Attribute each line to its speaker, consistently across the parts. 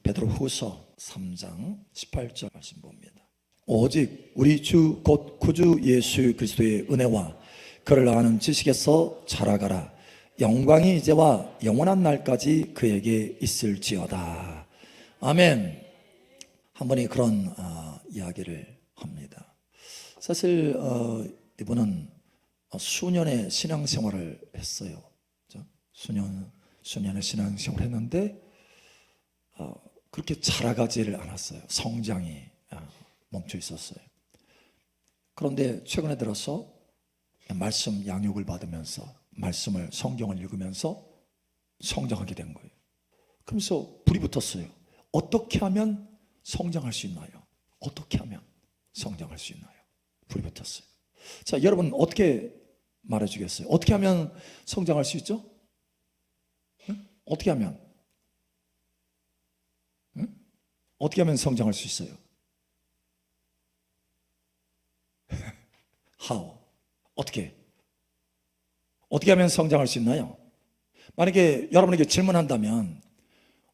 Speaker 1: 베드로후서 3장 18절 말씀 봅니다. 오직 우리 주 곧 구주 예수 그리스도의 은혜와 그를 아는 지식에서 자라가라. 영광이 이제와 영원한 날까지 그에게 있을지어다. 아멘. 한 번에 그런 이야기를 합니다. 사실 이분은 수년의 신앙생활을 했어요. 수년의 신앙생활을 했는데 그렇게 자라가지를 않았어요. 성장이 멈춰 있었어요. 그런데 최근에 들어서 말씀 양육을 받으면서 말씀을 성경을 읽으면서 성장하게 된 거예요. 그러면서 불이 붙었어요. 어떻게 하면 성장할 수 있나요? 어떻게 하면 성장할 수 있나요? 불이 붙었어요. 자, 여러분 어떻게 말해주겠어요? 어떻게 하면 성장할 수 있죠? 응? 어떻게 하면? 응? 어떻게 하면 성장할 수 있어요? How? 어떻게 하면 성장할 수 있나요? 만약에 여러분에게 질문한다면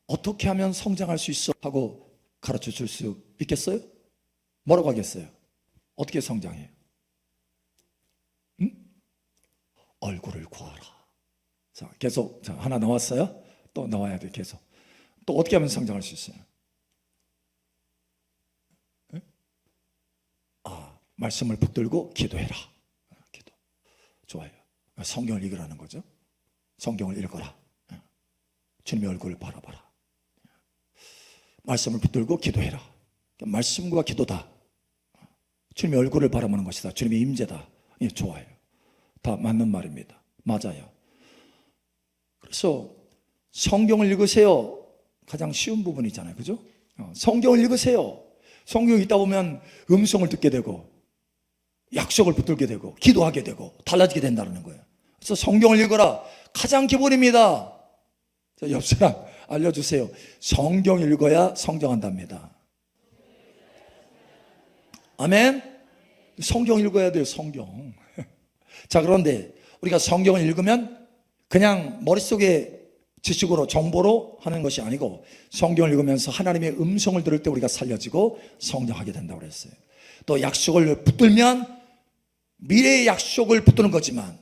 Speaker 1: 어떻게 하면 성장할 수 있어? 하고 가르쳐 줄 수 있겠어요? 뭐라고 하겠어요? 어떻게 성장해요? 응? 얼굴을 구하라. 자, 계속 하나 나왔어요? 또 나와야 돼. 계속. 또 어떻게 하면 성장할 수 있어요? 응? 말씀을 붙들고 기도해라. 기도. 좋아요. 성경을 읽으라는 거죠. 성경을 읽어라. 주님의 얼굴을 바라봐라. 말씀을 붙들고 기도해라. 말씀과 기도다. 주님의 얼굴을 바라보는 것이다. 주님의 임재다. 예, 좋아요. 다 맞는 말입니다. 맞아요. 그래서 성경을 읽으세요. 가장 쉬운 부분이잖아요. 그죠? 성경을 읽으세요. 성경 읽다 보면 음성을 듣게 되고 약속을 붙들게 되고 기도하게 되고 달라지게 된다는 거예요. 그래서 성경을 읽어라. 가장 기본입니다. 자, 옆 사람 알려주세요. 성경 읽어야 성장한답니다. 아멘. 성경 읽어야 돼요. 성경. 자, 그런데 우리가 성경을 읽으면 그냥 머릿속에 지식으로 정보로 하는 것이 아니고 성경을 읽으면서 하나님의 음성을 들을 때 우리가 살려지고 성장하게 된다고 그랬어요. 또 약속을 붙들면 미래의 약속을 붙드는 거지만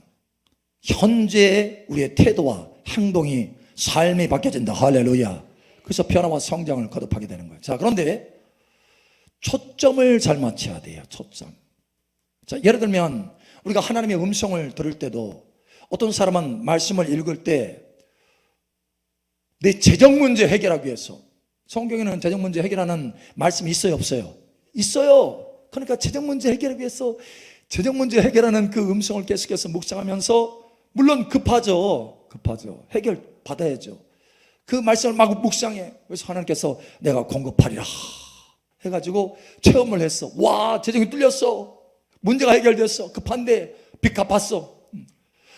Speaker 1: 현재의 우리의 태도와 행동이 삶이 바뀌어진다. 할렐루야. 그래서 변화와 성장을 거듭하게 되는 거예요. 자, 그런데 초점을 잘 맞춰야 돼요. 초점. 자, 예를 들면 우리가 하나님의 음성을 들을 때도 어떤 사람은 말씀을 읽을 때 내 재정 문제 해결하기 위해서, 성경에는 재정 문제 해결하는 말씀이 있어요, 없어요? 있어요. 그러니까 재정 문제 해결하기 위해서 재정 문제 해결하는 그 음성을 계속해서 묵상하면서, 물론 급하죠. 해결 받아야죠. 그 말씀을 막 묵상해. 그래서 하나님께서 내가 공급하리라 해가지고 체험을 했어. 와, 재정이 뚫렸어. 문제가 해결됐어. 급한데 빚 갚았어.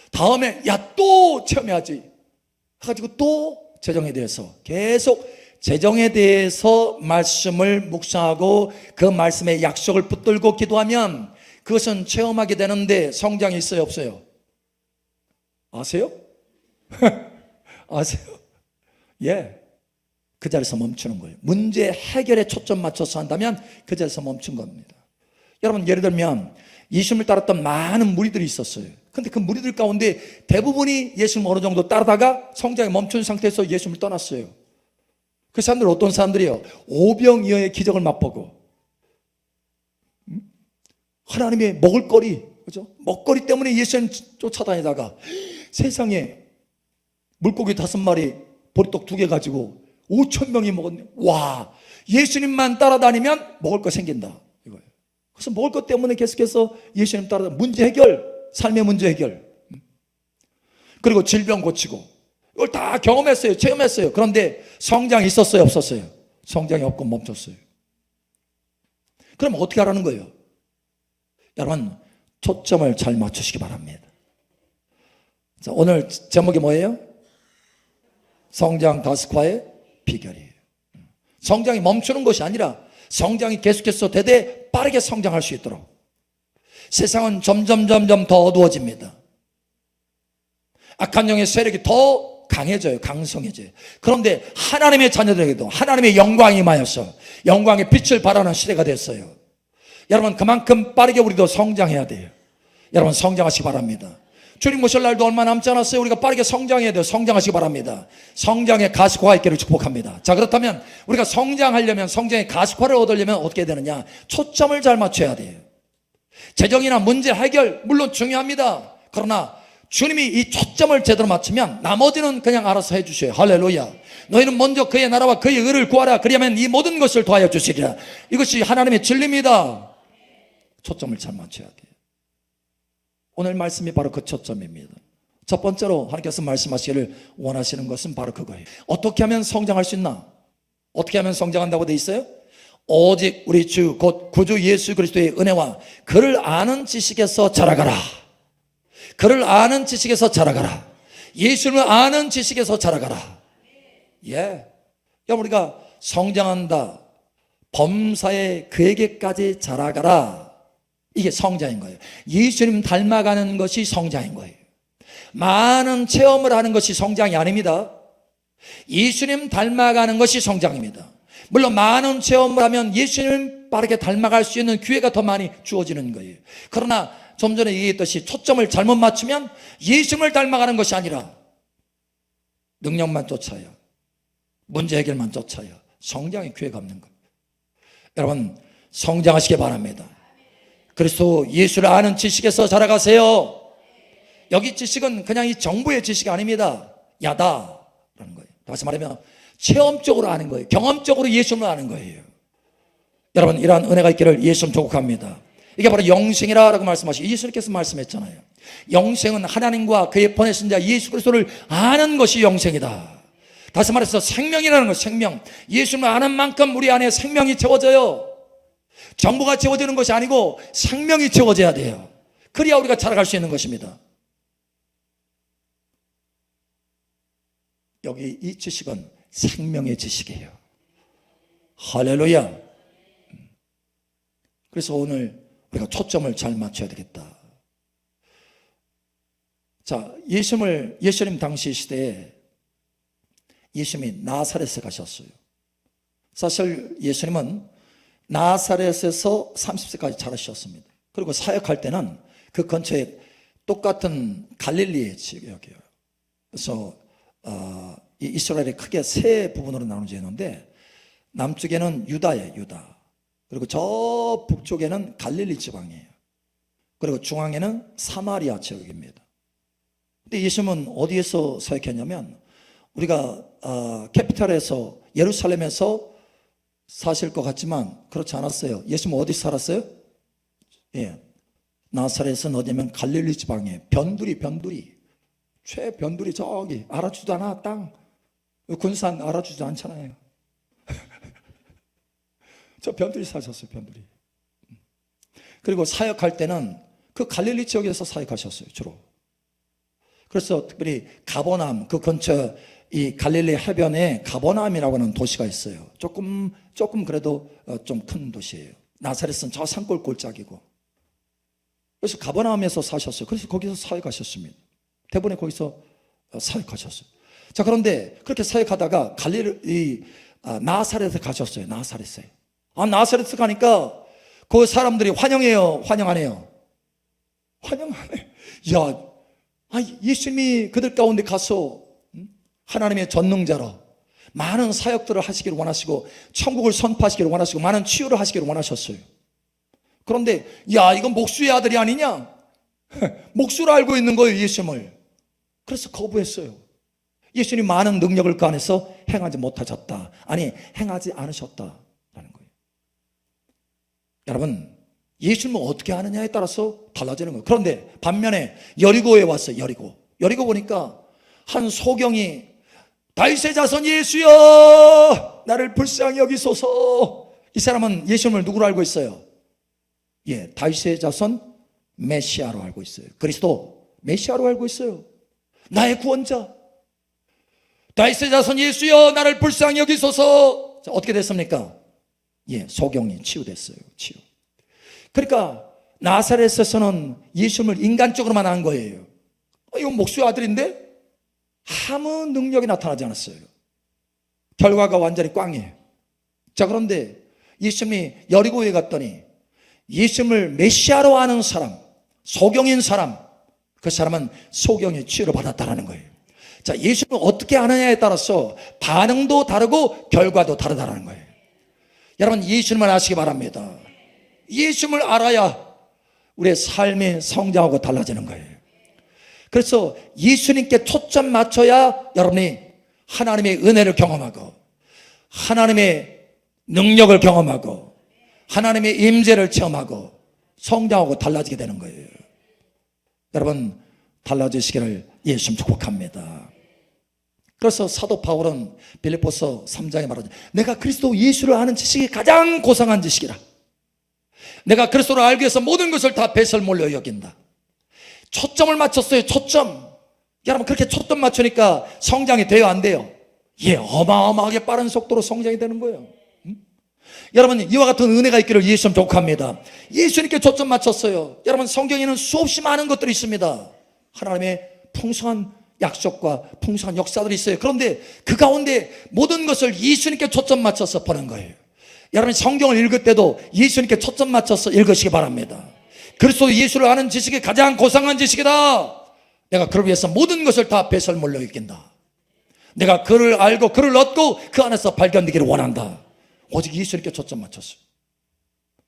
Speaker 1: 다음에 야, 또 체험해야지 해가지고 또 재정에 대해서 계속 재정에 대해서 말씀을 묵상하고 그 말씀의 약속을 붙들고 기도하면 그것은 체험하게 되는데 성장이 있어요, 없어요? 아세요? 아세요? 예. 그 자리에서 멈추는 거예요. 문제 해결에 초점 맞춰서 한다면 그 자리에서 멈춘 겁니다. 여러분, 예를 들면 예수님을 따랐던 많은 무리들이 있었어요. 근데 그 무리들 가운데 대부분이 예수님 어느 정도 따르다가 성장이 멈춘 상태에서 예수님을 떠났어요. 그 사람들은 어떤 사람들이에요? 오병이어의 기적을 맛보고 하나님의 먹을거리, 그죠? 먹거리 때문에 예수님 쫓아다니다가 세상에 물고기 5마리, 보리떡 2개 가지고 5,000명이 먹었네. 와, 예수님만 따라다니면 먹을 거 생긴다, 이거예요. 그래서 먹을 것 때문에 계속해서 예수님 따라다니면 문제 해결, 삶의 문제 해결, 그리고 질병 고치고, 이걸 다 경험했어요. 체험했어요. 그런데 성장이 있었어요, 없었어요? 성장이 없고 멈췄어요. 그럼 어떻게 하라는 거예요? 여러분, 초점을 잘 맞추시기 바랍니다. 자, 오늘 제목이 뭐예요? 성장 다스과의 비결이에요. 성장이 멈추는 것이 아니라 성장이 계속해서 대대 빠르게 성장할 수 있도록. 세상은 점점 더 어두워집니다. 악한 영의 세력이 더 강해져요. 강성해져요. 그런데 하나님의 자녀들에게도 하나님의 영광이 임하여서 영광의 빛을 발하는 시대가 됐어요. 여러분, 그만큼 빠르게 우리도 성장해야 돼요. 여러분, 성장하시기 바랍니다. 주님 오실 날도 얼마 남지 않았어요. 우리가 빠르게 성장해야 돼요. 성장하시기 바랍니다. 성장의 가시화가 있기를 축복합니다. 자, 그렇다면 우리가 성장하려면, 성장의 가시화를 얻으려면 어떻게 되느냐? 초점을 잘 맞춰야 돼요. 재정이나 문제 해결 물론 중요합니다. 그러나 주님이 이 초점을 제대로 맞추면 나머지는 그냥 알아서 해주셔요. 할렐루야. 너희는 먼저 그의 나라와 그의 의를 구하라. 그리하면 이 모든 것을 더하여 주시리라. 이것이 하나님의 진리입니다. 초점을 잘 맞춰야 돼요. 오늘 말씀이 바로 그 초점입니다. 첫 번째로 하나님께서 말씀하시기를 원하시는 것은 바로 그거예요. 어떻게 하면 성장할 수 있나? 어떻게 하면 성장한다고 돼 있어요? 오직 우리 주 곧 구주 예수 그리스도의 은혜와 그를 아는 지식에서 자라가라. 그를 아는 지식에서 자라가라. 예수를 아는 지식에서 자라가라. 예. 우리가 성장한다. 범사에 그에게까지 자라가라. 이게 성장인 거예요. 예수님 닮아가는 것이 성장인 거예요. 많은 체험을 하는 것이 성장이 아닙니다. 예수님 닮아가는 것이 성장입니다. 물론 많은 체험을 하면 예수님 빠르게 닮아갈 수 있는 기회가 더 많이 주어지는 거예요. 그러나 좀 전에 얘기했듯이 초점을 잘못 맞추면 예수님을 닮아가는 것이 아니라 능력만 쫓아요. 문제 해결만 쫓아요. 성장의 기회가 없는 거예요. 여러분, 성장하시기 바랍니다. 그리스도 예수를 아는 지식에서 자라가세요. 여기 지식은 그냥 이 정부의 지식이 아닙니다. 야다라는 거예요. 다시 말하면 체험적으로 아는 거예요. 경험적으로 예수님을 아는 거예요. 여러분, 이러한 은혜가 있기를 예수님 축복합니다. 이게 바로 영생이라고 말씀하시고 예수님께서 말씀했잖아요. 영생은 하나님과 그의 보내신 자 예수 그리스도를 아는 것이 영생이다. 다시 말해서 생명이라는 것, 생명. 예수님을 아는 만큼 우리 안에 생명이 채워져요. 정보가 채워지는 것이 아니고 생명이 채워져야 돼요. 그래야 우리가 자라갈 수 있는 것입니다. 여기 이 지식은 생명의 지식이에요. 할렐루야. 그래서 오늘 우리가 초점을 잘 맞춰야 되겠다. 자, 예수님 당시 시대에 예수님이 나사렛에 가셨어요. 사실 예수님은 나사렛에서 30세까지 자라셨습니다. 그리고 사역할 때는 그 근처에 똑같은 갈릴리의 지역이에요. 그래서 이 이스라엘이 크게 세 부분으로 나눠져 있는데 남쪽에는 유다예요. 유다. 그리고 저 북쪽에는 갈릴리 지방이에요. 그리고 중앙에는 사마리아 지역입니다. 근데 예수님은 어디에서 사역했냐면 우리가 캐피탈에서 예루살렘에서 사실 것 같지만 그렇지 않았어요. 예수님은 어디 살았어요? 예, 나사렛은 어디냐면 갈릴리 지방이에요. 변두리 최변두리 저기 알아주지도 않아. 땅 군산 알아주지도 않잖아요. 저 변두리 사셨어요. 변두리. 그리고 사역할 때는 그 갈릴리 지역에서 사역하셨어요. 주로. 그래서 특별히 가버나움 그 근처 이 갈릴리 해변에 가버나움이라고 하는 도시가 있어요. 조금 그래도 좀 큰 도시예요. 나사렛은 저 산골 골짜기고. 그래서 가버나움에서 사셨어요. 그래서 거기서 사역하셨습니다. 대부분에 거기서 사역하셨어요. 자, 그런데 그렇게 사역하다가 나사렛에 가셨어요. 나사렛에. 나사렛에 가니까 그 사람들이 환영해요? 환영 안 해요? 환영 안 해. 예수님이 그들 가운데 가서 하나님의 전능자로 많은 사역들을 하시기를 원하시고 천국을 선포하시기를 원하시고 많은 치유를 하시기를 원하셨어요. 그런데 이건 목수의 아들이 아니냐? 목수로 알고 있는 거예요. 예수님을. 그래서 거부했어요. 예수님이 많은 능력을 그 안에서 행하지 못하셨다. 아니, 행하지 않으셨다라는 거예요. 여러분, 예수님은 어떻게 하느냐에 따라서 달라지는 거예요. 그런데 반면에 여리고에 왔어요. 여리고 보니까 한 소경이 다윗의 자손 예수여 나를 불쌍히 여기소서. 이 사람은 예수님을 누구로 알고 있어요? 다윗의 자손 메시아로 알고 있어요. 그리스도 메시아로 알고 있어요. 나의 구원자 다윗의 자손 예수여 나를 불쌍히 여기소서. 자, 어떻게 됐습니까? 소경이 치유됐어요. 치유. 그러니까 나사렛에서는 예수님을 인간적으로만 한 거예요. 이건 목수의 아들인데 아무 능력이 나타나지 않았어요. 결과가 완전히 꽝이에요. 자, 그런데 예수님이 여리고에 갔더니 예수님을 메시아로 아는 사람, 소경인 사람, 그 사람은 소경의 치유를 받았다라는 거예요. 자, 예수님을 어떻게 아느냐에 따라서 반응도 다르고 결과도 다르다라는 거예요. 여러분, 예수님을 아시기 바랍니다. 예수님을 알아야 우리의 삶이 성장하고 달라지는 거예요. 그래서 예수님께 초점 맞춰야 여러분이 하나님의 은혜를 경험하고 하나님의 능력을 경험하고 하나님의 임재를 체험하고 성장하고 달라지게 되는 거예요. 여러분, 달라지시기를 예수님 축복합니다. 그래서 사도 바울은 빌립보서 3장에 말하죠. 내가 그리스도 예수를 아는 지식이 가장 고상한 지식이라. 내가 그리스도를 알기 위해서 모든 것을 다 배설물로 여긴다. 초점을 맞췄어요. 초점. 여러분, 그렇게 초점 맞추니까 성장이 돼요, 안 돼요? 예, 어마어마하게 빠른 속도로 성장이 되는 거예요. 여러분, 이와 같은 은혜가 있기를 예수님 축복합니다. 예수님께 초점 맞췄어요. 여러분, 성경에는 수없이 많은 것들이 있습니다. 하나님의 풍성한 약속과 풍성한 역사들이 있어요. 그런데 그 가운데 모든 것을 예수님께 초점 맞춰서 보는 거예요. 여러분, 성경을 읽을 때도 예수님께 초점 맞춰서 읽으시기 바랍니다. 그리스도 예수를 아는 지식이 가장 고상한 지식이다. 내가 그를 위해서 모든 것을 다 배설물로 여긴다. 내가 그를 알고 그를 얻고 그 안에서 발견되기를 원한다. 오직 예수님께 초점 맞췄어요.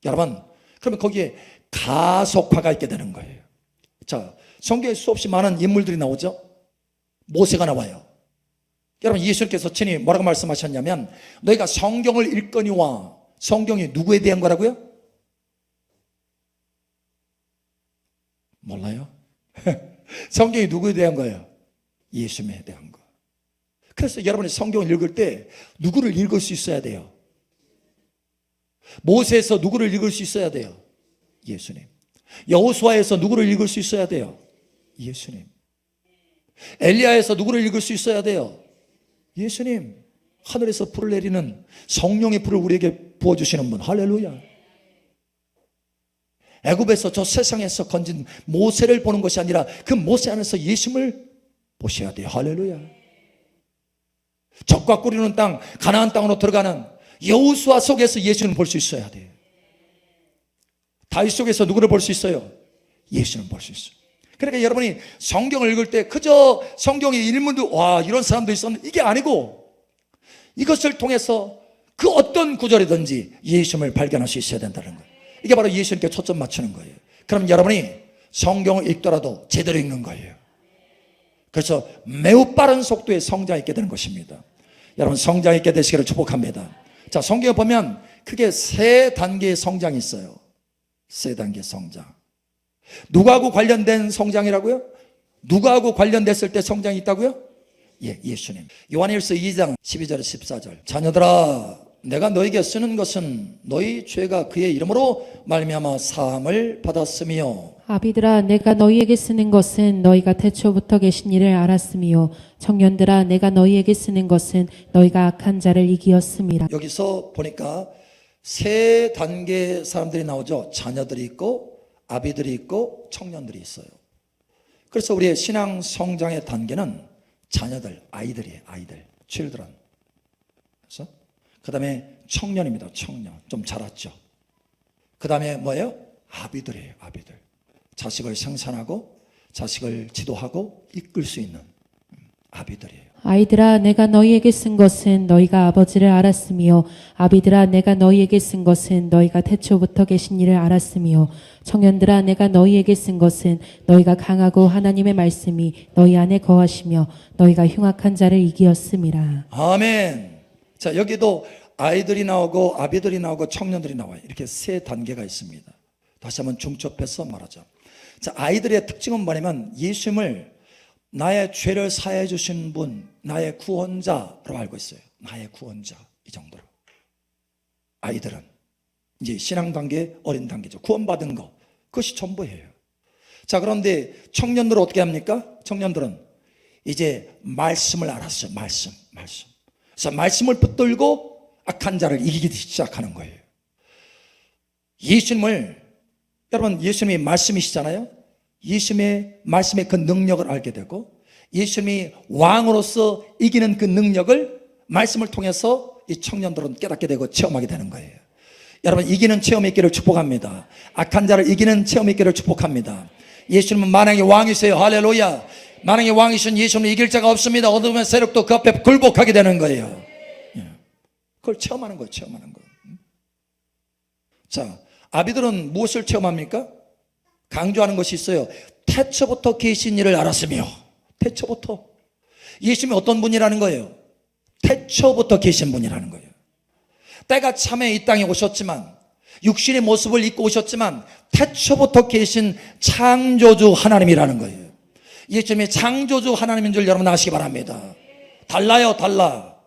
Speaker 1: 여러분, 그러면 거기에 가속화가 있게 되는 거예요. 자, 성경에 수없이 많은 인물들이 나오죠. 모세가 나와요. 여러분, 예수님께서 친히 뭐라고 말씀하셨냐면 너희가 성경을 읽거니와, 성경이 누구에 대한 거라고요? 몰라요? 성경이 누구에 대한 거예요? 예수님에 대한 거. 그래서 여러분이 성경을 읽을 때 누구를 읽을 수 있어야 돼요? 모세에서 누구를 읽을 수 있어야 돼요? 예수님. 여호수아에서 누구를 읽을 수 있어야 돼요? 예수님. 엘리야에서 누구를 읽을 수 있어야 돼요? 예수님. 하늘에서 불을 내리는 성령의 불을 우리에게 부어주시는 분. 할렐루야. 애굽에서 저 세상에서 건진 모세를 보는 것이 아니라 그 모세 안에서 예수님을 보셔야 돼요. 할렐루야. 적과 꿀이는 땅, 가나안 땅으로 들어가는 여호수아 속에서 예수님을 볼 수 있어야 돼요. 다윗 속에서 누구를 볼 수 있어요? 예수님을 볼 수 있어요. 그러니까 여러분이 성경을 읽을 때 그저 성경의 일문도 와 이런 사람도 있었는데 이게 아니고 이것을 통해서 그 어떤 구절이든지 예수님을 발견할 수 있어야 된다는 거예요. 이게 바로 예수님께 초점 맞추는 거예요. 그럼 여러분이 성경을 읽더라도 제대로 읽는 거예요. 그래서 매우 빠른 속도의 성장이 있게 되는 것입니다. 여러분, 성장이 있게 되시기를 축복합니다. 자, 성경에 보면 크게 세 단계의 성장이 있어요. 세 단계의 성장. 누구하고 관련된 성장이라고요? 누구하고 관련됐을 때 성장이 있다고요? 예, 예수님. 요한일서 2장 12절 14절. 자녀들아, 내가 너에게 쓰는 것은 너희 죄가 그의 이름으로 말미암아 사함을 받았으며,
Speaker 2: 아비들아, 내가 너희에게 쓰는 것은 너희가 태초부터 계신 이를 알았으며, 청년들아, 내가 너희에게 쓰는 것은 너희가 악한 자를 이기었음이라.
Speaker 1: 여기서 보니까 세 단계 사람들이 나오죠. 자녀들이 있고 아비들이 있고 청년들이 있어요. 그래서 우리의 신앙 성장의 단계는 자녀들, 아이들이에요. 아이들, children. 그래서 그 다음에 청년입니다. 청년, 좀 자랐죠. 그 다음에 뭐예요? 아비들이에요. 아비들. 자식을 생산하고 자식을 지도하고 이끌 수 있는 아비들이에요.
Speaker 2: 아이들아, 내가 너희에게 쓴 것은 너희가 아버지를 알았으며, 아비들아, 내가 너희에게 쓴 것은 너희가 태초부터 계신 이를 알았으며, 청년들아, 내가 너희에게 쓴 것은 너희가 강하고 하나님의 말씀이 너희 안에 거하시며 너희가 흉악한 자를 이기었음이라.
Speaker 1: 아멘. 자, 여기도 아이들이 나오고 아비들이 나오고 청년들이 나와요. 이렇게 세 단계가 있습니다. 다시 한번 중첩해서 말하죠. 자, 아이들의 특징은 뭐냐면 예수님을 나의 죄를 사해 주신 분, 나의 구원자로 알고 있어요. 나의 구원자, 이 정도로. 아이들은 이제 신앙 단계, 어린 단계죠. 구원받은 거, 그것이 전부예요. 자, 그런데 청년들은 어떻게 합니까? 청년들은 이제 말씀을 알았어요. 말씀. 그래서 말씀을 붙들고 악한 자를 이기기 시작하는 거예요. 예수님을, 여러분, 예수님이 말씀이시잖아요. 예수님의 말씀의 그 능력을 알게 되고 예수님이 왕으로서 이기는 그 능력을 말씀을 통해서 이 청년들은 깨닫게 되고 체험하게 되는 거예요. 여러분, 이기는 체험이 있기를 축복합니다. 악한 자를 이기는 체험이 있기를 축복합니다. 예수님은 만왕의 왕이세요. 할렐루야. 만왕의 왕이신 예수님은 이길 자가 없습니다. 어둠의 세력도 그 앞에 굴복하게 되는 거예요. 그걸 체험하는 거예요. 체험하는 거. 자, 아비들은 무엇을 체험합니까? 강조하는 것이 있어요. 태초부터 계신 이를 알았으며. 태초부터. 예수님이 어떤 분이라는 거예요? 태초부터 계신 분이라는 거예요. 때가 참에 이 땅에 오셨지만, 육신의 모습을 입고 오셨지만 태초부터 계신 창조주 하나님이라는 거예요. 예수님이 창조주 하나님인 줄 여러분 아시기 바랍니다. 달라요, 달라.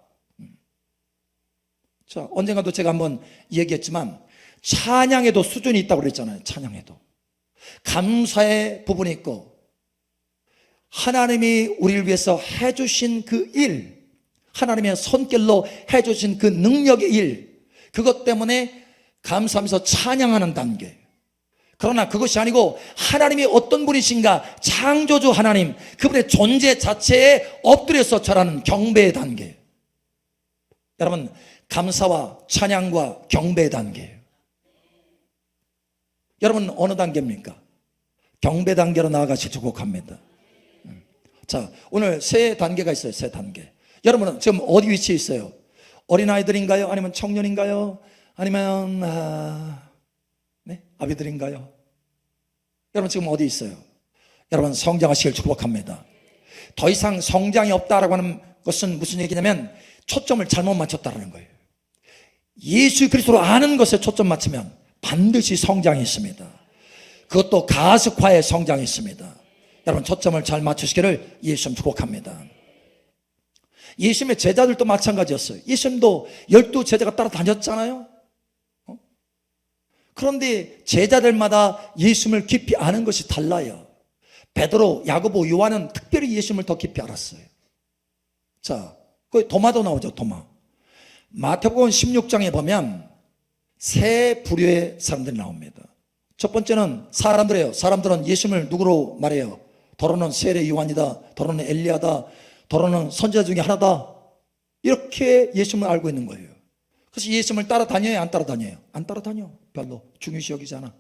Speaker 1: 자, 언젠가도 제가 한번 얘기했지만 찬양에도 수준이 있다고 그랬잖아요. 찬양에도 감사의 부분이 있고, 하나님이 우리를 위해서 해주신 그 일, 하나님의 손길로 해주신 그 능력의 일, 그것 때문에 감사하면서 찬양하는 단계. 그러나 그것이 아니고 하나님이 어떤 분이신가, 창조주 하나님, 그분의 존재 자체에 엎드려서 절하는 경배의 단계. 여러분, 감사와 찬양과 경배의 단계예요. 여러분 어느 단계입니까? 경배 단계로 나아가시 축복합니다. 자, 오늘 세 단계가 있어요. 세 단계. 여러분은 지금 어디 위치에 있어요? 어린아이들인가요? 아니면 청년인가요? 아니면 아비들인가요? 여러분 지금 어디 있어요? 여러분 성장하시길 축복합니다. 더 이상 성장이 없다라고 하는 것은 무슨 얘기냐면 초점을 잘못 맞췄다는 거예요. 예수 그리스도로 아는 것에 초점 맞추면 반드시 성장이 있습니다. 그것도 가속화의 성장이 있습니다. 여러분 초점을 잘 맞추시기를 예수님 축복합니다. 예수님의 제자들도 마찬가지였어요. 예수님도 12제자가 따라다녔잖아요. 그런데 제자들마다 예수님을 깊이 아는 것이 달라요. 베드로, 야고보, 요한은 특별히 예수님을 더 깊이 알았어요. 자, 거기 도마도 나오죠. 도마. 마태복음 16장에 보면 세 부류의 사람들이 나옵니다. 첫 번째는 사람들이에요. 사람들은 예수님을 누구로 말해요? 더러는 세례 요한이다, 더러는 엘리야다, 더러는 선지자 중에 하나다, 이렇게 예수님을 알고 있는 거예요. 그래서 예수님을 따라다녀요? 안 따라다녀요? 안 따라다녀. 별로 중요시 여기지 않아.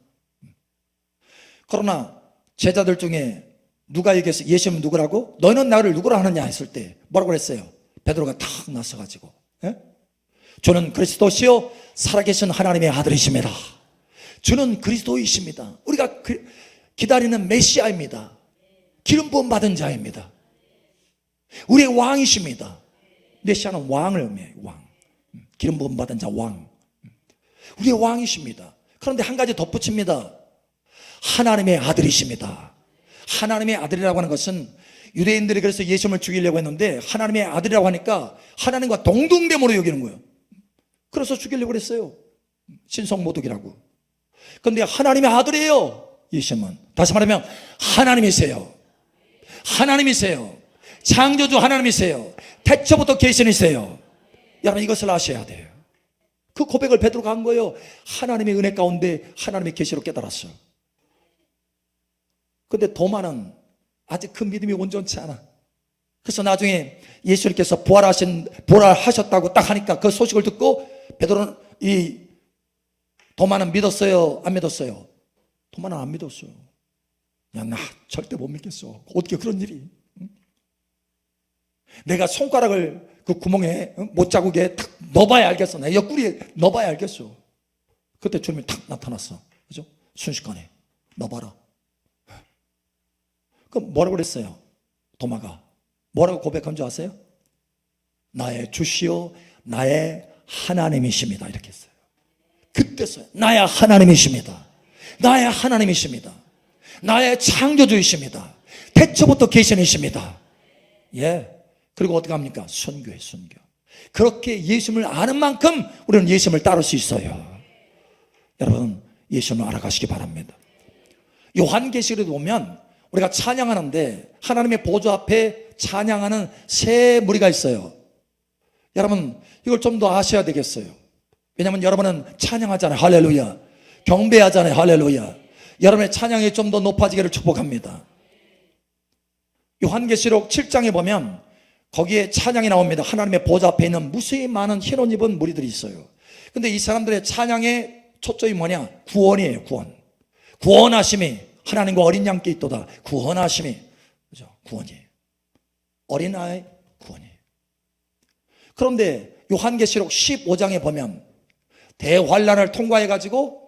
Speaker 1: 그러나 제자들 중에 누가 얘기했어요? 예수님은 누구라고? 너희는 나를 누구라 하느냐 했을 때 뭐라고 그랬어요? 베드로가 탁 나서가지고, 주는 그리스도시요 살아계신 하나님의 아들이십니다. 주는 그리스도이십니다. 우리가 기다리는 메시아입니다. 기름 부음 받은 자입니다. 우리의 왕이십니다. 메시아는 왕을 의미해요. 왕. 기름 부음 받은 자, 왕. 우리의 왕이십니다. 그런데 한 가지 덧붙입니다. 하나님의 아들이십니다. 하나님의 아들이라고 하는 것은 유대인들이 그래서 예수님을 죽이려고 했는데 하나님의 아들이라고 하니까 하나님과 동등됨으로 여기는 거예요. 그래서 죽이려고 그랬어요. 신성모독이라고. 그런데 하나님의 아들이에요. 예수님은 다시 말하면 하나님이세요. 하나님이세요. 창조주 하나님이세요. 태초부터 계신이세요. 여러분 이것을 아셔야 돼요. 그 고백을 베드로가 한 거예요. 하나님의 은혜 가운데 하나님의 계시로 깨달았어요. 근데 도마는 아직 그 믿음이 온전치 않아. 그래서 나중에 예수님께서 부활하셨다고 딱 하니까 그 소식을 듣고 베드로는 도마는 믿었어요? 안 믿었어요? 도마는 안 믿었어요. 야, 나 절대 못 믿겠어. 어떻게 그런 일이? 내가 손가락을 그 구멍에 못자국에 탁 넣어봐야 알겠어. 내 옆구리에 넣어봐야 알겠어. 그때 주님이 탁 나타났어. 그죠? 순식간에 넣어봐라. 그럼 뭐라고 그랬어요? 도마가 뭐라고 고백한 줄 아세요? 나의 주시오 나의 하나님이십니다. 이렇게 했어요. 그때서야 나의 하나님이십니다. 나의 하나님이십니다. 나의 창조주이십니다. 태초부터 계신이십니다. 예. 그리고 어떻게 합니까? 순교해, 순교. 그렇게 예수님을 아는 만큼 우리는 예수님을 따를 수 있어요. 여러분, 예수님을 알아가시기 바랍니다. 요한계시록에 보면 우리가 찬양하는데 하나님의 보좌 앞에 찬양하는 세 무리가 있어요. 여러분, 이걸 좀 더 아셔야 되겠어요. 왜냐하면 여러분은 찬양하잖아요. 할렐루야. 경배하잖아요. 할렐루야. 여러분의 찬양이 좀 더 높아지기를 축복합니다. 요한계시록 7장에 보면 거기에 찬양이 나옵니다. 하나님의 보좌 앞에 있는 무수히 많은 흰 옷 입은 무리들이 있어요. 근데 이 사람들의 찬양의 초점이 뭐냐? 구원이에요. 구원하심이 하나님과 어린 양께 있도다. 구원하심이, 그죠? 구원이에요. 어린아이 구원이에요. 그런데 요한계시록 15장에 보면 대환란을 통과해 가지고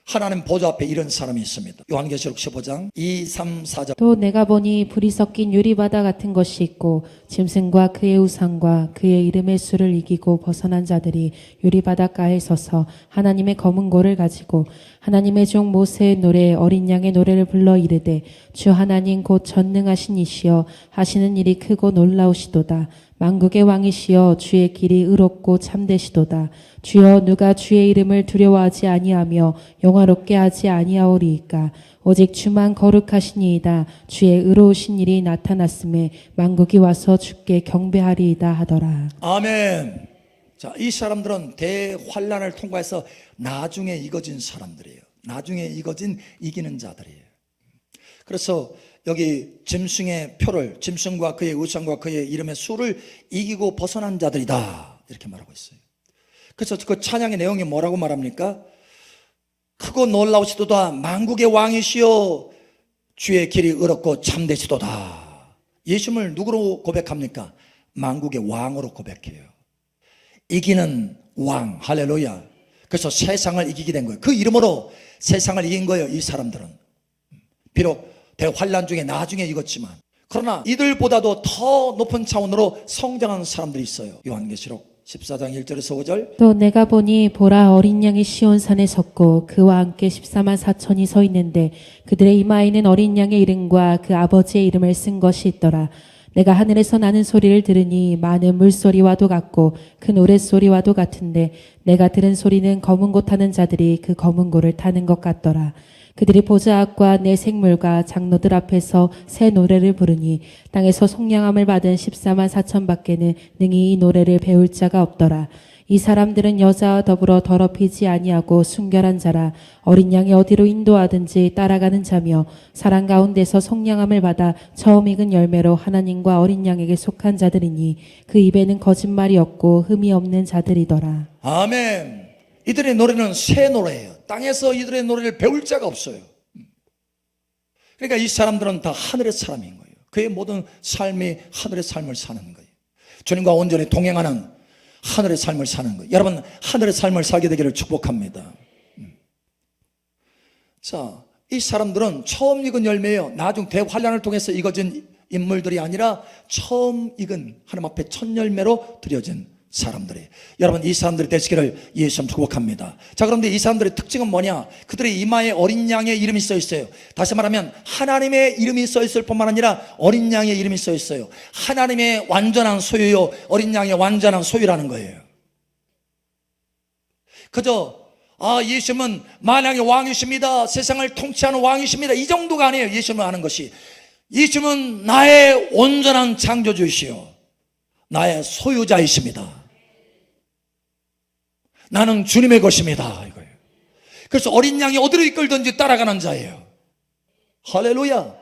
Speaker 1: 하나님 보좌 앞에 이런 사람이 있습니다. 요한계시록 15장 2, 3, 4절.
Speaker 2: 또 내가 보니 불이 섞인 유리바다 같은 것이 있고 짐승과 그의 우상과 그의 이름의 수를 이기고 벗어난 자들이 유리바닷가에 서서 하나님의 검은 고를 가지고 하나님의 종 모세의 노래 어린 양의 노래를 불러 이르되 주 하나님 곧 전능하신 이시여 하시는 일이 크고 놀라우시도다. 만국의 왕이시여 주의 길이 의롭고 참되시도다. 주여 누가 주의 이름을 두려워하지 아니하며 영화롭게 하지 아니하오리이까. 오직 주만 거룩하시니이다. 주의 의로우신 일이 나타났음에 만국이 와서 주께 경배하리이다 하더라.
Speaker 1: 아멘. 자, 이 사람들은 대환란을 통과해서 나중에 이겨진 사람들이에요. 나중에 이기는 자들이에요. 그래서 여기 짐승의 표를, 짐승과 그의 우상과 그의 이름의 수를 이기고 벗어난 자들이다, 이렇게 말하고 있어요. 그래서 그 찬양의 내용이 뭐라고 말합니까? 크고 놀라우시도다. 만국의 왕이시여 주의 길이 의롭고 참되시도다. 예수님을 누구로 고백합니까? 만국의 왕으로 고백해요. 이기는 왕, 할렐루야. 그래서 세상을 이기게 된 거예요. 그 이름으로 세상을 이긴 거예요. 이 사람들은 비록 대환란 중에 나중에 이겼지만, 그러나 이들보다도 더 높은 차원으로 성장한 사람들이 있어요. 요한계시록 14장 1절에서 5절.
Speaker 2: 또 내가 보니 보라 어린 양이 시온산에 섰고 그와 함께 14만 4천이 서 있는데 그들의 이마에는 어린 양의 이름과 그 아버지의 이름을 쓴 것이 있더라. 내가 하늘에서 나는 소리를 들으니 많은 물소리와도 같고 큰 노랫소리와도 같은데 내가 들은 소리는 검은 고 타는 자들이 그 검은 고를 타는 것 같더라. 그들이 보좌 앞과 내 생물과 장로들 앞에서 새 노래를 부르니 땅에서 속량함을 받은 14만 4천 밖에는 능히 이 노래를 배울 자가 없더라. 이 사람들은 여자와 더불어 더럽히지 아니하고 순결한 자라. 어린 양이 어디로 인도하든지 따라가는 자며 사랑 가운데서 속량함을 받아 처음 익은 열매로 하나님과 어린 양에게 속한 자들이니 그 입에는 거짓말이 없고 흠이 없는 자들이더라.
Speaker 1: 아멘. 이들의 노래는 새 노래예요. 땅에서 이들의 노래를 배울 자가 없어요. 그러니까 이 사람들은 다 하늘의 사람인 거예요. 그의 모든 삶이 하늘의 삶을 사는 거예요. 주님과 온전히 동행하는 하늘의 삶을 사는 거예요. 여러분, 하늘의 삶을 살게 되기를 축복합니다. 자, 이 사람들은 처음 익은 열매예요. 나중 대환란을 통해서 익어진 인물들이 아니라 처음 익은 하나님 앞에 첫 열매로 드려진 사람들이, 여러분 이 사람들이 되시기를 예수님 축복합니다. 자, 그런데 이 사람들의 특징은 뭐냐? 그들의 이마에 어린 양의 이름이 써 있어요. 다시 말하면 하나님의 이름이 써 있을 뿐만 아니라 어린 양의 이름이 써 있어요. 하나님의 완전한 소유요, 어린 양의 완전한 소유라는 거예요. 그저 예수님은 만왕의 왕이십니다, 세상을 통치하는 왕이십니다, 이 정도가 아니에요. 예수님을 아는 것이, 예수님은 나의 온전한 창조주이시요 나의 소유자이십니다. 나는 주님의 것입니다, 이거예요. 그래서 어린 양이 어디로 이끌든지 따라가는 자예요. 할렐루야.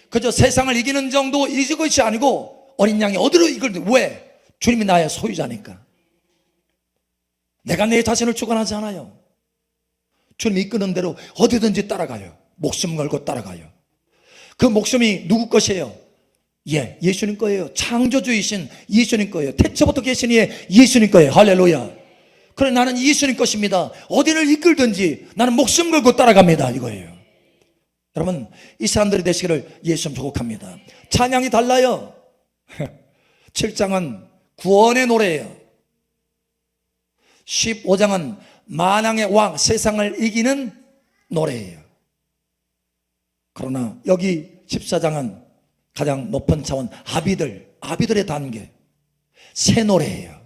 Speaker 1: 그저 세상을 이기는 정도 이것이 아니고 어린 양이 어디로 이끌든, 왜? 주님이 나의 소유자니까. 내가 내 자신을 주관하지 않아요. 주님이 이끄는 대로 어디든지 따라가요. 목숨 걸고 따라가요. 그 목숨이 누구 것이에요? 예수님 거예요. 창조주이신 예수님 거예요. 태초부터 계신 이의 예수님 거예요. 할렐루야. 그래, 나는 예수님 것입니다. 어디를 이끌든지 나는 목숨 걸고 따라갑니다, 이거예요. 여러분, 이 사람들이 되시기를 예수님 축복합니다. 찬양이 달라요. 7장은 구원의 노래예요. 15장은 만왕의 왕, 세상을 이기는 노래예요. 그러나 여기 14장은 가장 높은 차원, 아비들의 단계, 새 노래예요.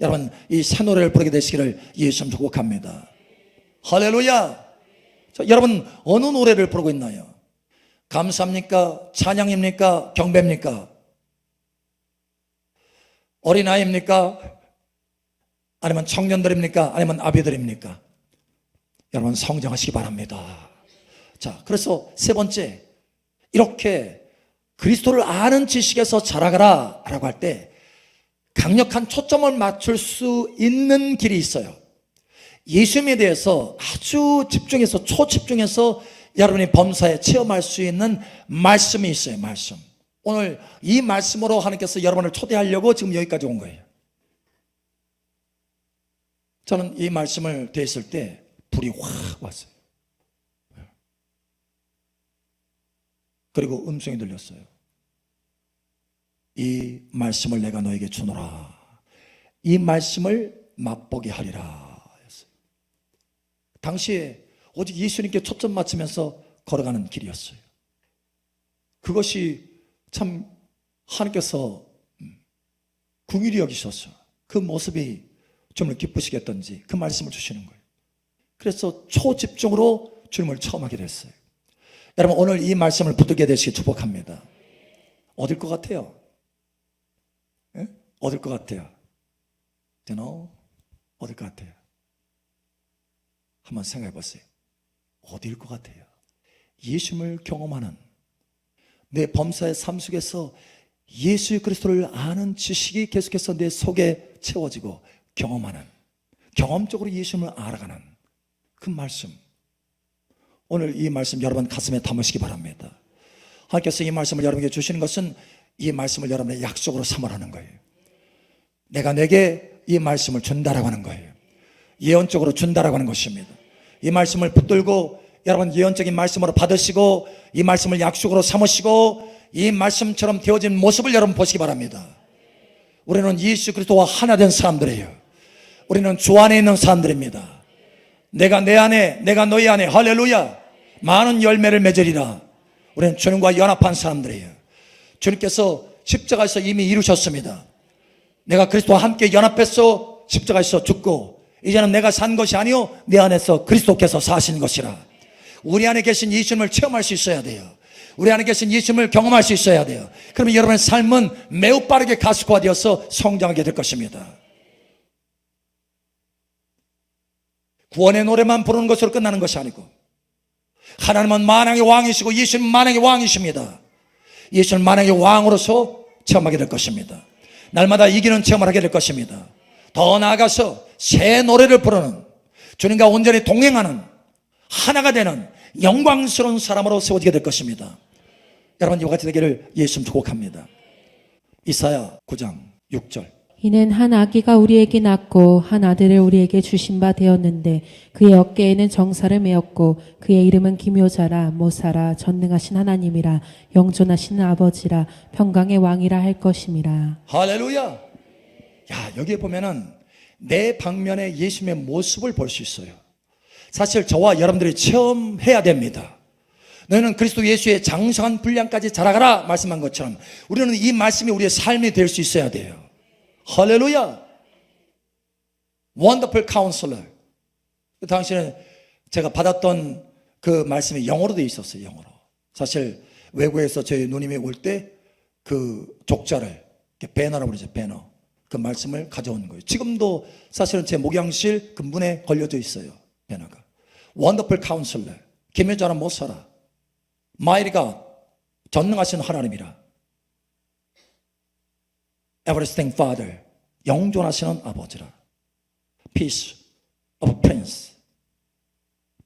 Speaker 1: 여러분, 이 새 노래를 부르게 되시기를 예수님 축복합니다. 할렐루야. 자, 여러분 어느 노래를 부르고 있나요? 감사합니까? 찬양입니까? 경배입니까? 어린아이입니까? 아니면 청년들입니까? 아니면 아비들입니까? 여러분 성장하시기 바랍니다. 자, 그래서 세 번째, 이렇게 그리스도를 아는 지식에서 자라가라 라고 할 때 강력한 초점을 맞출 수 있는 길이 있어요. 예수님에 대해서 아주 집중해서 초집중해서 여러분이 범사에 체험할 수 있는 말씀이 있어요. 말씀. 오늘 이 말씀으로 하나님께서 여러분을 초대하려고 지금 여기까지 온 거예요. 저는 이 말씀을 대했을 때 불이 확 왔어요. 그리고 음성이 들렸어요. 이 말씀을 내가 너에게 주노라. 이 말씀을 맛보게 하리라. 당시에 오직 예수님께 초점 맞추면서 걸어가는 길이었어요. 그것이 참 하나님께서 긍휼히 여기셔서 그 모습이 주님을 기쁘시게 했던지 그 말씀을 주시는 거예요. 그래서 초집중으로 주님을 처음 하게 됐어요. 여러분, 오늘 이 말씀을 붙들게 되시길 축복합니다. 어딜 것 같아요? 예? 어딜 것 같아요? 어딜 것 같아요? 한번 생각해 보세요. 어디일 것 같아요? 예수님을 경험하는 내 범사의 삶 속에서 예수 그리스도를 아는 지식이 계속해서 내 속에 채워지고 경험하는, 경험적으로 예수님을 알아가는 그 말씀. 오늘 이 말씀 여러분 가슴에 담으시기 바랍니다. 하나님께서 이 말씀을 여러분에게 주시는 것은 이 말씀을 여러분의 약속으로 삼으라는 거예요. 내가 내게 이 말씀을 준다라고 하는 거예요. 예언적으로 준다라고 하는 것입니다. 이 말씀을 붙들고 여러분 예언적인 말씀으로 받으시고 이 말씀을 약속으로 삼으시고 이 말씀처럼 되어진 모습을 여러분 보시기 바랍니다. 우리는 예수 그리스도와 하나 된 사람들이에요. 우리는 주 안에 있는 사람들입니다. 내가 내 안에, 내가 너희 안에, 할렐루야, 많은 열매를 맺으리라. 우리는 주님과 연합한 사람들이에요. 주님께서 십자가에서 이미 이루셨습니다. 내가 그리스도와 함께 연합해서 십자가에서 죽고 이제는 내가 산 것이 아니요 내 안에서 그리스도께서 사신 것이라. 우리 안에 계신 예수님을 체험할 수 있어야 돼요. 우리 안에 계신 예수님을 경험할 수 있어야 돼요. 그러면 여러분의 삶은 매우 빠르게 가속화되어서 성장하게 될 것입니다. 구원의 노래만 부르는 것으로 끝나는 것이 아니고 하나님은 만왕의 왕이시고 예수님은 만왕의 왕이십니다. 예수는 만왕의 왕으로서 체험하게 될 것입니다. 날마다 이기는 체험을 하게 될 것입니다. 더 나아가서 새 노래를 부르는, 주님과 온전히 동행하는, 하나가 되는 영광스러운 사람으로 세워지게 될 것입니다. 여러분 이와 같이 되기를 예수님 축복합니다. 이사야 9장 6절.
Speaker 2: 이는 한 아기가 우리에게 낳고 한 아들을 우리에게 주신 바 되었는데 그의 어깨에는 정사를 메었고 그의 이름은 기묘자라 모사라 전능하신 하나님이라 영존하신 아버지라 평강의 왕이라 할 것임이라.
Speaker 1: 할렐루야. 야, 여기에 보면은 내 방면에 예수님의 모습을 볼 수 있어요. 사실 저와 여러분들이 체험해야 됩니다. 너희는 그리스도 예수의 장성한 분량까지 자라가라 말씀한 것처럼 우리는 이 말씀이 우리의 삶이 될 수 있어야 돼요. 할렐루야. Wonderful Counselor. 당시에는 제가 받았던 그 말씀이 영어로 되어 있었어요. 영어로. 사실 외국에서 저희 누님이 올 때 그 족자를 배너라고 그러죠. 배너. 그 말씀을 가져온 거예요. 지금도 사실은 제 목양실 그 문에 걸려져 있어요. 배너가. Wonderful Counselor. 기묘자는 못 살아. Mighty God. 전능하신 하나님이라. Everlasting Father, 영존하시는 아버지라. Peace of Prince,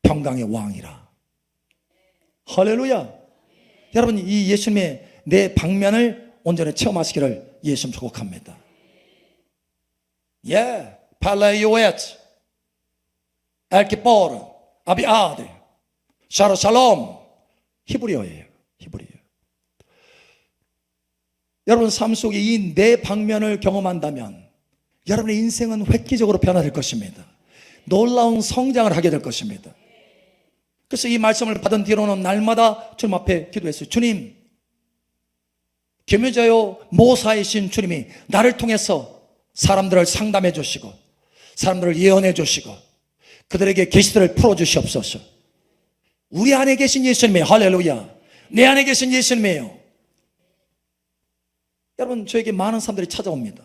Speaker 1: 평강의 왕이라. 할렐루야. 여러분 이 예수님의 내 방면을 온전히 체험하시기를 예수님 축복합니다. 예, 팔레요엣, 엘키포르, 아비아드, 샤르샬롬. 히브리어예요. 히브리어. 여러분 삶 속에 이 네 방면을 경험한다면 여러분의 인생은 획기적으로 변화될 것입니다. 놀라운 성장을 하게 될 것입니다. 그래서 이 말씀을 받은 뒤로는 날마다 주님 앞에 기도했어요. 주님, 기묘자요 모사이신 주님이 나를 통해서 사람들을 상담해 주시고 사람들을 예언해 주시고 그들에게 계시들을 풀어주시옵소서. 우리 안에 계신 예수님이에요. 할렐루야. 내 안에 계신 예수님이에요. 여러분 저에게 많은 사람들이 찾아옵니다.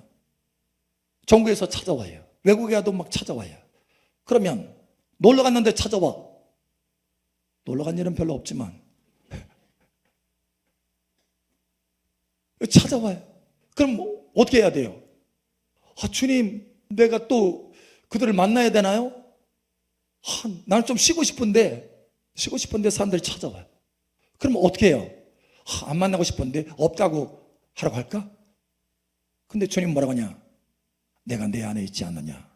Speaker 1: 전국에서 찾아와요. 외국에 가도 막 찾아와요. 그러면 놀러 갔는데 찾아와. 놀러 간 일은 별로 없지만 찾아와요. 그럼 어떻게 해야 돼요? 주님, 내가 또 그들을 만나야 되나요? 나는 좀 쉬고 싶은데 사람들이 찾아와요. 그럼 어떻게 해요? 안 만나고 싶은데 없다고 하라고 할까? 근데 주님 뭐라고 하냐? 내가 내 안에 있지 않느냐?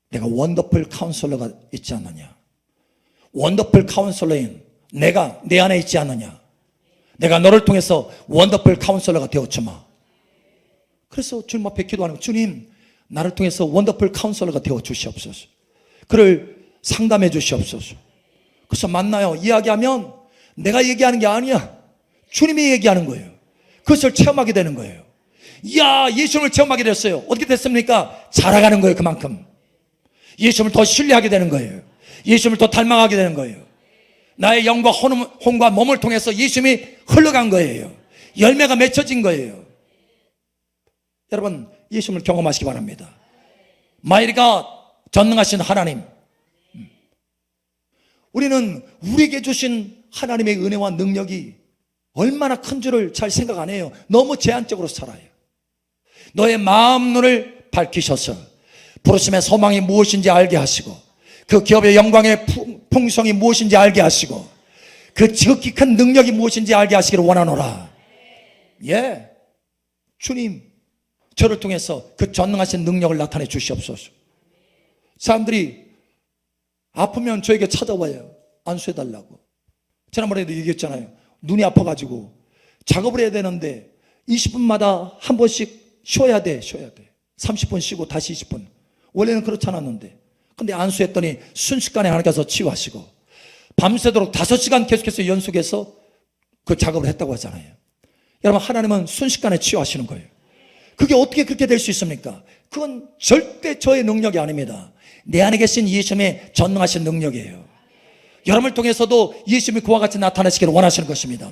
Speaker 1: 내가 원더풀 카운슬러가 있지 않느냐? 원더풀 카운슬러인 내가 내 안에 있지 않느냐? 내가 너를 통해서 원더풀 카운슬러가 되어주마. 그래서 주님 앞에 기도하는 거예요. 주님, 나를 통해서 원더풀 카운슬러가 되어주시옵소서. 그를 상담해 주시옵소서. 그래서 만나요. 이야기하면 내가 얘기하는 게 아니야. 주님이 얘기하는 거예요. 그것을 체험하게 되는 거예요. 이야, 예수님을 체험하게 됐어요. 어떻게 됐습니까? 자라가는 거예요. 그만큼 예수님을 더 신뢰하게 되는 거예요. 예수님을 더 닮아가게 되는 거예요. 나의 영과 혼과 몸을 통해서 예수님이 흘러간 거예요. 열매가 맺혀진 거예요. 여러분, 예수님을 경험하시기 바랍니다. 마이리가 전능하신 하나님, 우리는 우리에게 주신 하나님의 은혜와 능력이 얼마나 큰 줄을 잘 생각 안 해요. 너무 제한적으로 살아요. 너의 마음 눈을 밝히셔서 부르심의 소망이 무엇인지 알게 하시고, 그 기업의 영광의 풍성이 무엇인지 알게 하시고, 그 지극히 큰 능력이 무엇인지 알게 하시기를 원하노라. 예, 주님, 저를 통해서 그 전능하신 능력을 나타내 주시옵소서. 사람들이 아프면 저에게 찾아와요. 안수해달라고. 지난번에도 얘기했잖아요. 눈이 아파가지고 작업을 해야 되는데 20분마다 한 번씩 쉬어야 돼. 30분 쉬고 다시 20분. 원래는 그렇지 않았는데, 근데 안수했더니 순식간에 하나님께서 치유하시고 밤새도록 5시간 계속해서 연속해서 그 작업을 했다고 하잖아요. 여러분, 하나님은 순식간에 치유하시는 거예요. 그게 어떻게 그렇게 될 수 있습니까? 그건 절대 저의 능력이 아닙니다. 내 안에 계신 예수님의 전능하신 능력이에요. 여러분을 통해서도 예수님이 그와 같이 나타나시기를 원하시는 것입니다.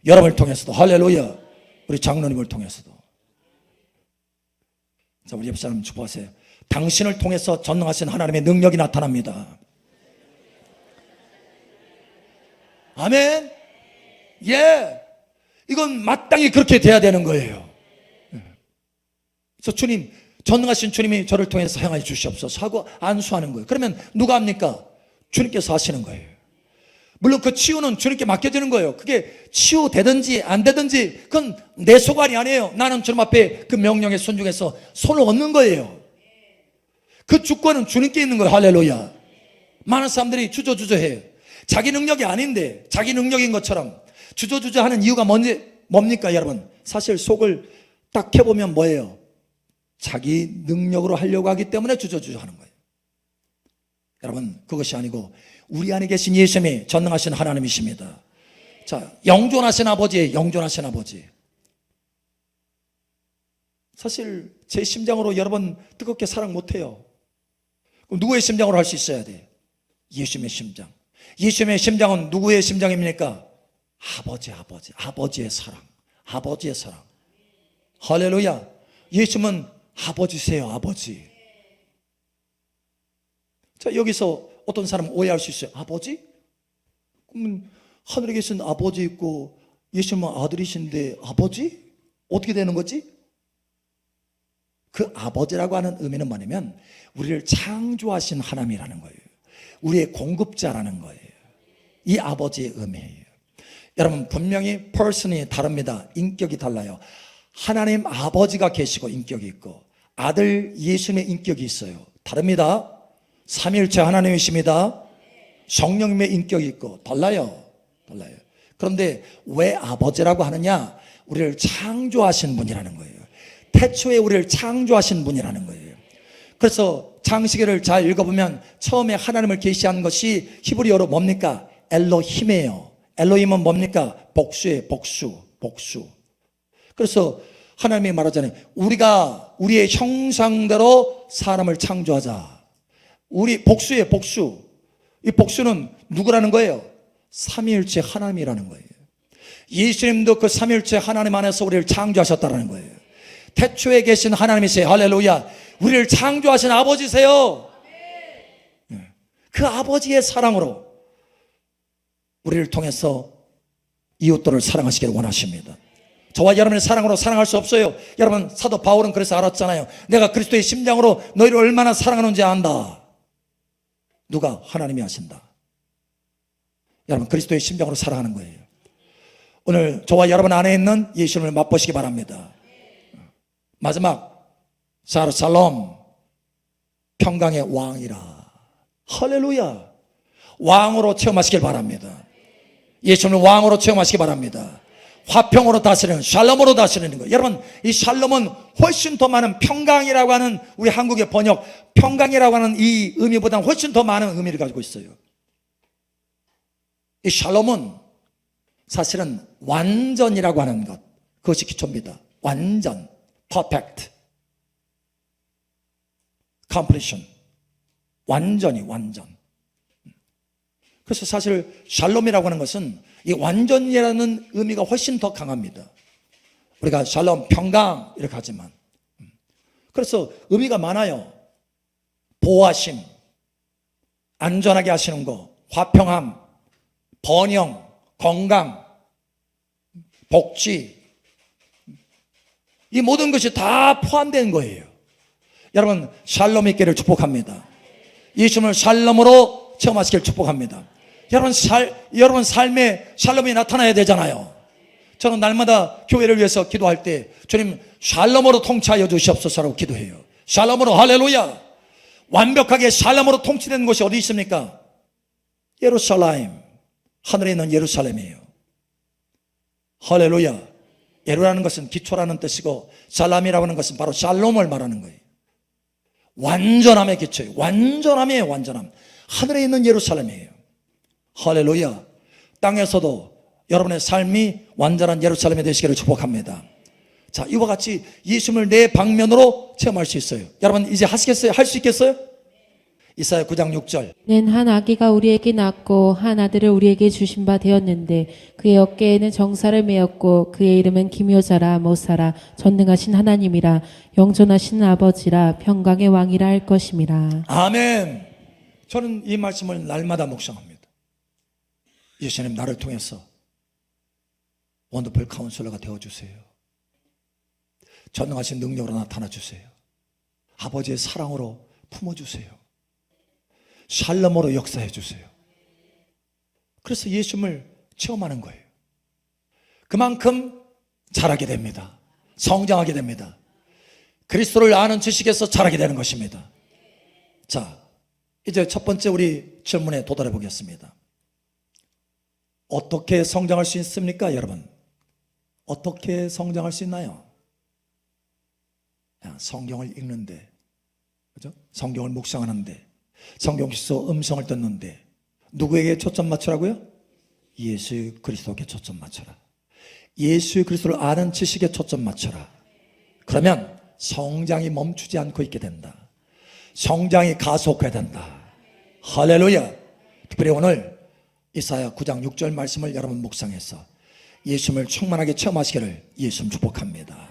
Speaker 1: 여러분을 통해서도, 할렐루야. 우리 장로님을 통해서도. 자, 우리 옆 사람 축복하세요. 당신을 통해서 전능하신 하나님의 능력이 나타납니다. 아멘. 예, 이건 마땅히 그렇게 돼야 되는 거예요. 그래서 주님, 전능하신 주님이 저를 통해서 행하여 주시옵소서 하고 안수하는 거예요. 그러면 누가 합니까? 주님께서 하시는 거예요. 물론 그 치유는 주님께 맡겨지는 거예요. 그게 치유되든지 안 되든지 그건 내 소관이 아니에요. 나는 주님 앞에 그 명령에 순종해서 손을 얹는 거예요. 그 주권은 주님께 있는 거예요. 할렐루야. 많은 사람들이 주저주저해요. 자기 능력이 아닌데 자기 능력인 것처럼 주저주저하는 이유가 뭡니까 여러분? 사실 속을 딱 해보면 뭐예요? 자기 능력으로 하려고 하기 때문에 주저주저하는 거예요. 여러분, 그것이 아니고 우리 안에 계신 예수님이 전능하신 하나님이십니다. 자, 영존하신 아버지예요. 영존하신 아버지. 사실 제 심장으로 여러분 뜨겁게 사랑 못해요. 그럼 누구의 심장으로 할 수 있어야 돼? 예수님의 심장. 예수님의 심장은 누구의 심장입니까? 아버지의 사랑. 아버지의 사랑. 할렐루야. 예수님은 아버지세요. 아버지. 자, 여기서 어떤 사람 오해할 수 있어요. 아버지? 그러면 하늘에 계신 아버지 있고 예수님은 아들이신데 아버지? 어떻게 되는 거지? 그 아버지라고 하는 의미는 뭐냐면 우리를 창조하신 하나님이라는 거예요. 우리의 공급자라는 거예요. 이 아버지의 의미예요. 여러분, 분명히 person이 다릅니다. 인격이 달라요. 하나님 아버지가 계시고 인격이 있고 아들 예수님의 인격이 있어요. 다릅니다. 삼위일체 하나님이십니다. 성령님의 인격이 있고 달라요. 그런데 왜 아버지라고 하느냐? 우리를 창조하신 분이라는 거예요. 태초에 우리를 창조하신 분이라는 거예요. 그래서 창세기를 잘 읽어보면 처음에 하나님을 계시한 것이 히브리어로 뭡니까? 엘로힘이에요. 엘로힘은 뭡니까? 복수예요. 복수. 그래서 하나님이 말하잖아요. 우리가 우리의 형상대로 사람을 창조하자. 우리 복수예요. 복수. 이 복수는 누구라는 거예요? 삼위일체 하나님이라는 거예요. 예수님도 그 삼위일체 하나님 안에서 우리를 창조하셨다는 거예요. 태초에 계신 하나님이세요. 할렐루야. 우리를 창조하신 아버지세요. 그 아버지의 사랑으로 우리를 통해서 이웃들을 사랑하시기를 원하십니다. 저와 여러분의 사랑으로 사랑할 수 없어요. 여러분, 사도 바울은 그래서 알았잖아요. 내가 그리스도의 심장으로 너희를 얼마나 사랑하는지 안다. 누가? 하나님이 하신다. 여러분, 그리스도의 심장으로 사랑하는 거예요. 오늘 저와 여러분 안에 있는 예수님을 맛보시기 바랍니다. 마지막, 샬롬, 평강의 왕이라. 할렐루야. 왕으로 체험하시길 바랍니다. 예수님을 왕으로 체험하시기 바랍니다. 화평으로 다스리는, 샬롬으로 다스리는 거. 여러분, 이 샬롬은 훨씬 더 많은, 평강이라고 하는 우리 한국의 번역 평강이라고 하는 이 의미보다는 훨씬 더 많은 의미를 가지고 있어요. 이 샬롬은 사실은 완전이라고 하는 것, 그것이 기초입니다. 완전, perfect, completion, 완전히 완전. 그래서 사실 샬롬이라고 하는 것은 이 완전이라는 의미가 훨씬 더 강합니다. 우리가 샬롬, 평강 이렇게 하지만, 그래서 의미가 많아요. 보호하심, 안전하게 하시는 거, 화평함, 번영, 건강, 복지, 이 모든 것이 다 포함된 거예요. 여러분, 샬롬 있기를 축복합니다. 예수님을 샬롬으로 체험하시길 축복합니다. 여러분 삶에 샬롬이 나타나야 되잖아요. 저는 날마다 교회를 위해서 기도할 때 주님 샬롬으로 통치하여 주시옵소서라고 기도해요. 샬롬으로, 할렐루야. 완벽하게 샬롬으로 통치되는 곳이 어디 있습니까? 예루살렘, 하늘에 있는 예루살렘이에요. 할렐루야. 예루라는 것은 기초라는 뜻이고 샬람이라고 하는 것은 바로 샬롬을 말하는 거예요. 완전함의 기초예요. 완전함이에요. 완전함. 하늘에 있는 예루살렘이에요. 할렐루야. 땅에서도 여러분의 삶이 완전한 예루살렘이 되시기를 축복합니다. 자, 이와 같이 예수님을 내 방면으로 체험할 수 있어요. 여러분 이제 하시겠어요? 할 수 있겠어요? 이사야 9장 6절.
Speaker 2: 는 한 아기가 우리에게 낳고 한 아들을 우리에게 주신 바 되었는데 그의 어깨에는 정사를 메었고 그의 이름은 기묘자라 모사라 전능하신 하나님이라 영존하신 아버지라 평강의 왕이라 할 것임이라.
Speaker 1: 아멘. 저는 이 말씀을 날마다 묵상합니다. 예수님 나를 통해서 원더풀 카운슬러가 되어주세요. 전능하신 능력으로 나타나주세요. 아버지의 사랑으로 품어주세요. 샬롬으로 역사해주세요. 그래서 예수님을 체험하는 거예요. 그만큼 자라게 됩니다. 성장하게 됩니다. 그리스도를 아는 지식에서 자라게 되는 것입니다. 자, 이제 첫 번째 우리 질문에 도달해 보겠습니다. 어떻게 성장할 수 있습니까, 여러분? 어떻게 성장할 수 있나요? 성경을 읽는데, 그죠? 성경을 묵상하는데, 성경 속에서 음성을 듣는데, 누구에게 초점 맞추라고요? 예수 그리스도께 초점 맞춰라. 예수 그리스도를 아는 지식에 초점 맞춰라. 그러면 성장이 멈추지 않고 있게 된다. 성장이 가속화된다. 할렐루야. 특별히 오늘 이사야 9장 6절 말씀을 여러분 묵상해서 예수님을 충만하게 체험하시기를 예수님 축복합니다.